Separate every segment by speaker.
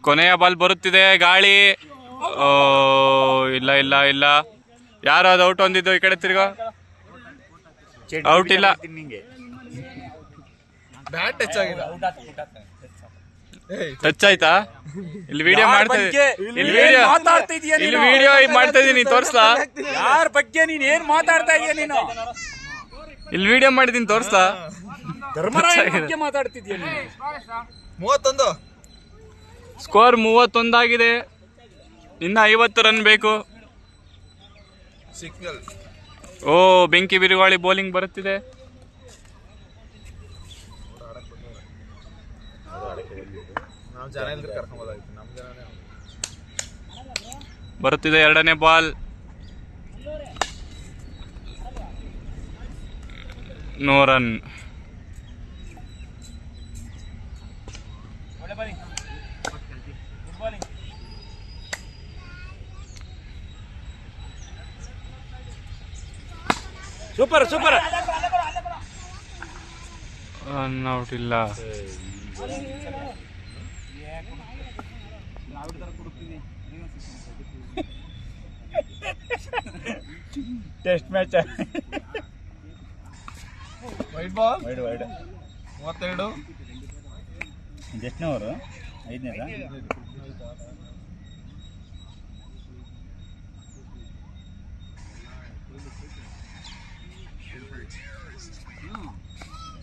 Speaker 1: ಕೊನೆಯ ಬಾಲ್ ಬರುತ್ತಿದೆ. ಗಾಳಿ. ಇಲ್ಲ ಇಲ್ಲ ಇಲ್ಲ, ಯಾರು ಅದು ಔಟ್ ಹೊಂದಿದ್ದು? ಈ ಕಡೆ ತಿರ್ಗೋ. ಔಟ್ ಇಲ್ಲ. ಟಚ್ ಆಯ್ತಾ? ಇಲ್ಲಿ ವಿಡಿಯೋ ಮಾಡ್ತಾ ಇದೀನಿ, ತೋರ್ಸ್ಲಾ?
Speaker 2: ಯಾರ ಬಗ್ಗೆ ನೀನ್ ಏನ್ ಮಾತಾಡ್ತಾ ಇದೀಯ ನೀನು?
Speaker 1: ಇಲ್ಲಿ ವಿಡಿಯೋ ಮಾಡಿದೀನಿ, ತೋರ್ಸ್ಲಾ?
Speaker 2: ಧರ್ಮರಾಯ ಬಗ್ಗೆ ಮಾತಾಡ್ತಿದ್ಯ ನೀನು.
Speaker 3: 31
Speaker 1: ಸ್ಕೋರ್ 31 ಆಗಿದೆ. ಇನ್ನ 50 ರನ್ ಬೇಕು.
Speaker 3: ಸಿಗ್ನಲ್.
Speaker 1: ಓ, ಬೆಂಕಿ ಬಿರುಗಾಳಿ ಬೌಲಿಂಗ್ ಬರುತ್ತಿದೆ. ಬರುತ್ತಿದೆ ಎರಡನೇ ball. No run.
Speaker 2: Super super.
Speaker 1: Run out ಇಲ್ಲ.
Speaker 2: Test match.
Speaker 3: Wide ball.
Speaker 2: Wide wide.
Speaker 3: 32.
Speaker 2: ಎಷ್ಟನೇವರು? 5ನೇದಾ?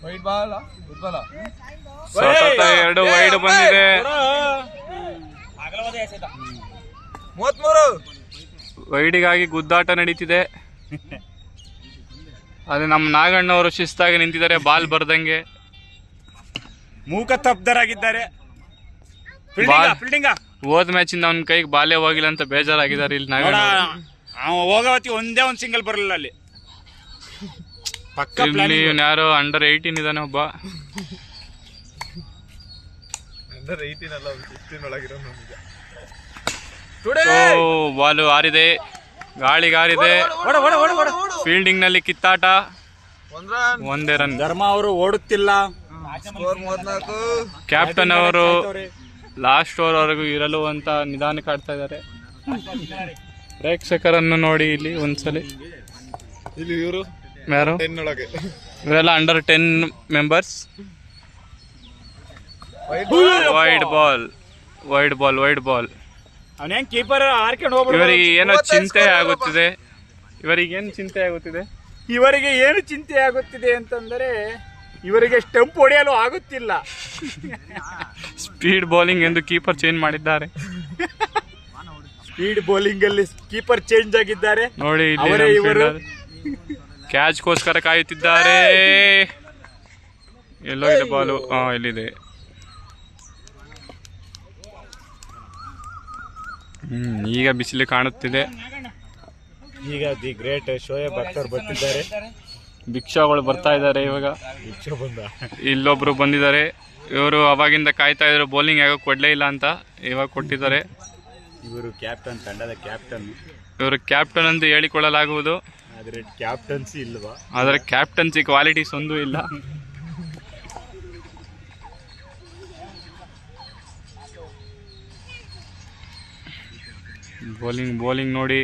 Speaker 3: Wide ball. Good ball.
Speaker 1: ಎರಡು ವೈಡ್ ಬಂದಿದೆ.
Speaker 3: 33.
Speaker 1: ವೈಡಿಗಾಗಿ ಗುದ್ದಾಟ ನಡೀತಿದೆ. ಅದೇ ನಮ್ಮ ನಾಗಣ್ಣವರು ಶಿಸ್ತಾಗಿ ನಿಂತಿದ್ದಾರೆ, ಬಾಲ್ ಬರ್ದಂಗೆ.
Speaker 2: ಮೂಕ ತಪ್ದರಾಗಿದ್ದಾರೆ.
Speaker 1: ಹೋದ ಮ್ಯಾಚ್ ಇಂದ ಅವನ ಕೈಗೆ ಬಾಲ್ಯ ಹೋಗಿಲ್ಲ ಅಂತ ಬೇಜಾರಾಗಿದ್ದಾರೆ. ಇಲ್ಲಿ ನಾಗಣ್ಣ
Speaker 2: ಹೋಗವತ್ತಿ ಒಂದೇ ಒಂದು ಸಿಂಗಲ್ ಬರಲಿಲ್ಲ ಅಲ್ಲಿ. ಪಕ್ಕ
Speaker 1: ಇಲ್ಲಿ ಯಾರೋ ಅಂಡರ್ 18 ಇದಾನೆ ಒಬ್ಬ.
Speaker 3: ಅಂಡರ್ 18 ಅಲ್ಲ, 15 ಒಳಗಿರೋ ನಮಗೆ.
Speaker 1: ಬಾಲು ಹಾರಿದೆ, ಗಾಳಿಗಾರಿದೆ. ಫೀಲ್ಡಿಂಗ್ ನಲ್ಲಿ ಕಿತ್ತಾಟ. ಒಂದೇ ರನ್.
Speaker 2: ಧರ್ಮ ಅವರು ಓಡುತ್ತಿಲ್ಲ.
Speaker 3: ಸ್ಕೋರ್ 34.
Speaker 1: ಕ್ಯಾಪ್ಟನ್ ಅವರು ಲಾಸ್ಟ್ ಓವರ್ ವರೆಗೂ ಇರಲು ಅಂತ ನಿಧಾನಕ್ಕೆ ಆಡ್ತಾ ಇದ್ದಾರೆ. ಪ್ರೇಕ್ಷಕರನ್ನು ನೋಡಿ ಇಲ್ಲಿ ಒಂದ್ಸಲಿ.
Speaker 3: ಇಲ್ಲಿ ಇವರು
Speaker 1: ಯಾರು?
Speaker 3: 10 ಒಳಗೆ
Speaker 1: ಇವರೆಲ್ಲ under 10 members. Wide ball, wide ball, wide ball.
Speaker 2: ಅವನ ಹೆಂಗ್ ಕೀಪರ್ ಆರ್ಕೊಂಡು ಹೋಗ್ಬಿಡ.
Speaker 1: ಇವರಿಗೆ ಏನೋ ಚಿಂತೆ ಆಗುತ್ತಿದೆ. ಇವರಿಗೇನು ಚಿಂತೆ ಆಗುತ್ತಿದೆ?
Speaker 2: ಇವರಿಗೆ ಏನು ಚಿಂತೆ ಆಗುತ್ತಿದೆ ಅಂತಂದರೆ ಇವರಿಗೆ ಸ್ಟಂಪ್ ಹೊಡೆಯಲು ಆಗುತ್ತಿಲ್ಲ.
Speaker 1: ಸ್ಪೀಡ್ ಬೌಲಿಂಗ್ ಎಂದು ಕೀಪರ್ ಚೇಂಜ್ ಮಾಡಿದ್ದಾರೆ.
Speaker 2: ಸ್ಪೀಡ್ ಬೌಲಿಂಗ್ ಅಲ್ಲಿ ಕೀಪರ್ ಚೇಂಜ್ ಆಗಿದ್ದಾರೆ
Speaker 1: ನೋಡಿ.
Speaker 2: ಇವರು
Speaker 1: ಕ್ಯಾಚ್ಗೋಸ್ಕರ ಕಾಯುತ್ತಿದ್ದಾರೆ. ಎಲ್ಲೋ ಇದೆ ಬಾಲು. ಇಲ್ಲಿದೆ. ಈಗ ಬಿಸಿಲು ಕಾಣುತ್ತಿದೆ.
Speaker 2: ಈಗ ದಿ ಗ್ರೇಟ್ ಶೋಯಬ್ ಅಖ್ತರ್ ಬರ್ತಿದ್ದಾರೆ.
Speaker 1: ಭಿಕ್ಷಾಗಳು ಬರ್ತಾ ಇದ್ದಾರೆ ಇವಾಗ.
Speaker 2: ಭಿಕ್ಷಾ ಬಂದ.
Speaker 1: ಇಲ್ಲೊಬ್ರು ಬಂದಿದ್ದಾರೆ. ಇವರು ಅವಾಗಿಂದ ಕಾಯ್ತಾ ಇದ್ರು ಬೌಲಿಂಗ್ ಯಾವಾಗ ಕೊಡ್ಲೇ ಇಲ್ಲ ಅಂತ. ಇವಾಗ ಕೊಟ್ಟಿದ್ದಾರೆ.
Speaker 2: ಇವರು ಕ್ಯಾಪ್ಟನ್, ತಂಡದ ಕ್ಯಾಪ್ಟನ್.
Speaker 1: ಇವರು ಕ್ಯಾಪ್ಟನ್ ಅಂತ ಹೇಳಿಕೊಳ್ಳಲಾಗುವುದು.
Speaker 2: ಆದ್ರೆ ಕ್ಯಾಪ್ಟನ್ಸಿ ಇಲ್ವಾ?
Speaker 1: ಆದರೆ ಕ್ಯಾಪ್ಟನ್ಸಿ ಕ್ವಾಲಿಟೀಸ್ ಒಂದೂ ಇಲ್ಲ. ಬೌಲಿಂಗ್ ನೋಡಿ.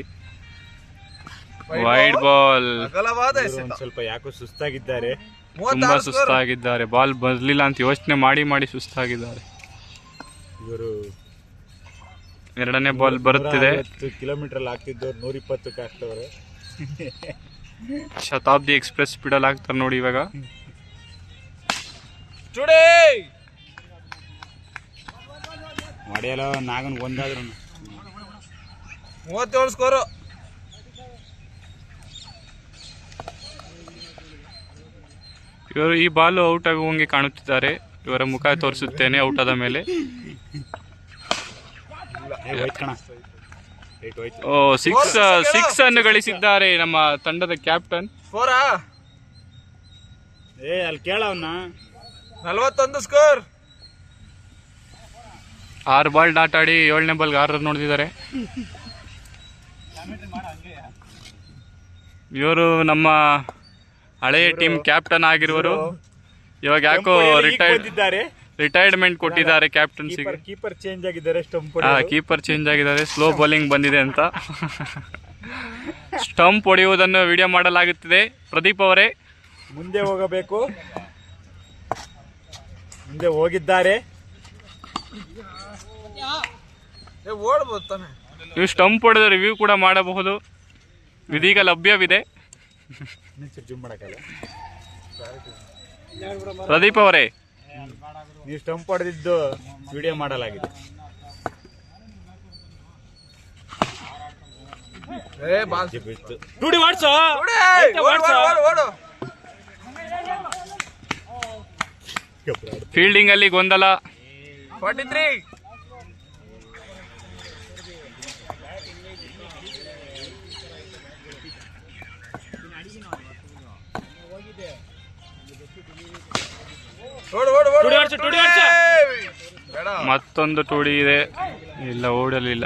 Speaker 1: Wide ball.
Speaker 2: ಸ್ವಲ್ಪ ಯಾಕೋ ಸುಸ್ತಾಗಿದ್ದಾರೆ.
Speaker 1: ತುಂಬಾ ಸುಸ್ತಾಗಿದ್ದಾರೆ. ಬಾಲ್ ಬರ್ಲಿಲ್ಲ ಅಂತ ಯೋಚನೆ ಮಾಡಿ ಸುಸ್ತಾಗಿದ್ದಾರೆ.
Speaker 2: ಇವರು
Speaker 1: ಎರಡನೇ ಬಾಲ್ ಬರುತ್ತಿದೆ.
Speaker 2: 150 ಕಿಲೋಮೀಟರ್ ಆಗ್ತಿದ್ದವ್ರು 120ಕ್ಕೆ ಆಗ್ತವ್ರೆ.
Speaker 1: ಶತಾಬ್ದಿ ಎಕ್ಸ್ಪ್ರೆಸ್ ಸ್ಪೀಡಲ್ಲಿ ಆಗ್ತಾರೆ ನೋಡಿ ಇವಾಗ.
Speaker 2: ಹೊಡೆಯಲ್ಲ ನಾಗನ್ ಒಂದಾದ್ರು.
Speaker 3: 37 ಸ್ಕೋರು.
Speaker 1: ಇವರು ಈ ಬಾಲ್ ಔಟ್ ಆಗುವಂಗೆ ಕಾಣುತ್ತಿದ್ದಾರೆ. ಇವರ ಮುಖ ತೋರಿಸುತ್ತೇನೆ ಔಟ್ ಆದ ಮೇಲೆ. ಸಿಕ್ಸ್ ಅನ್ನು ಗಳಿಸಿದ್ದಾರೆ ನಮ್ಮ ತಂಡದ ಕ್ಯಾಪ್ಟನ್.
Speaker 2: ಅಲ್ಲಿ ಕೇಳವನ್ನ.
Speaker 3: 41 ಸ್ಕೋರ್.
Speaker 1: 6 ಬಾಲ್ ಡಾಟ್ ಆಡಿ 7ನೇ ಬಾಲ್ಗೆ 6 ರನ್ ನೋಡಿದ್ದಾರೆ. ಇವರು ನಮ್ಮ ಹಳೆಯ ಟೀಮ್ ಕ್ಯಾಪ್ಟನ್ ಆಗಿರುವರು. ಇವಾಗ ಯಾಕೋ ರಿಟೈರ್ಮೆಂಟ್ ಕೊಟ್ಟಿದ್ದಾರೆ ಕ್ಯಾಪ್ಟನ್ಸಿಗೆ.
Speaker 2: ಕೀಪರ್ ಚೇಂಜ್ ಆಗಿದ್ದಾರೆ, ಸ್ಟಂಪ್
Speaker 1: ಕೀಪರ್ ಚೇಂಜ್ ಆಗಿದ್ದಾರೆ, ಸ್ಲೋ ಬೌಲಿಂಗ್ ಬಂದಿದೆ ಅಂತ. ಸ್ಟಂಪ್ ಹೊಡೆಯುವುದನ್ನು ವಿಡಿಯೋ ಮಾಡಲಾಗುತ್ತಿದೆ. ಪ್ರದೀಪ್ ಅವರೇ
Speaker 2: ಮುಂದೆ ಹೋಗಬೇಕು, ಮುಂದೆ ಹೋಗಿದ್ದಾರೆ.
Speaker 3: ಓಡ್ಬೋದು ತಾನೆ.
Speaker 1: ನೀವು ಸ್ಟಂಪ್ ಹೊಡೆದ ರಿವ್ಯೂ ಕೂಡ ಮಾಡಬಹುದು, ಇದೀಗ ಲಭ್ಯವಿದೆ. ಪ್ರದೀಪ್ ಅವರೇ
Speaker 2: ನೀವು ಸ್ಟಂಪ್ ಹೊಡೆದಿದ್ದು ವಿಡಿಯೋ ಮಾಡಲಾಗಿದೆ.
Speaker 1: ಫೀಲ್ಡಿಂಗ್ ಅಲ್ಲಿ ಗೊಂದಲ.
Speaker 3: 43.
Speaker 1: ಮತ್ತೊಂದು ಟೂಡಿ ಇದೆ, ಇಲ್ಲ ಓಡಲಿಲ್ಲ.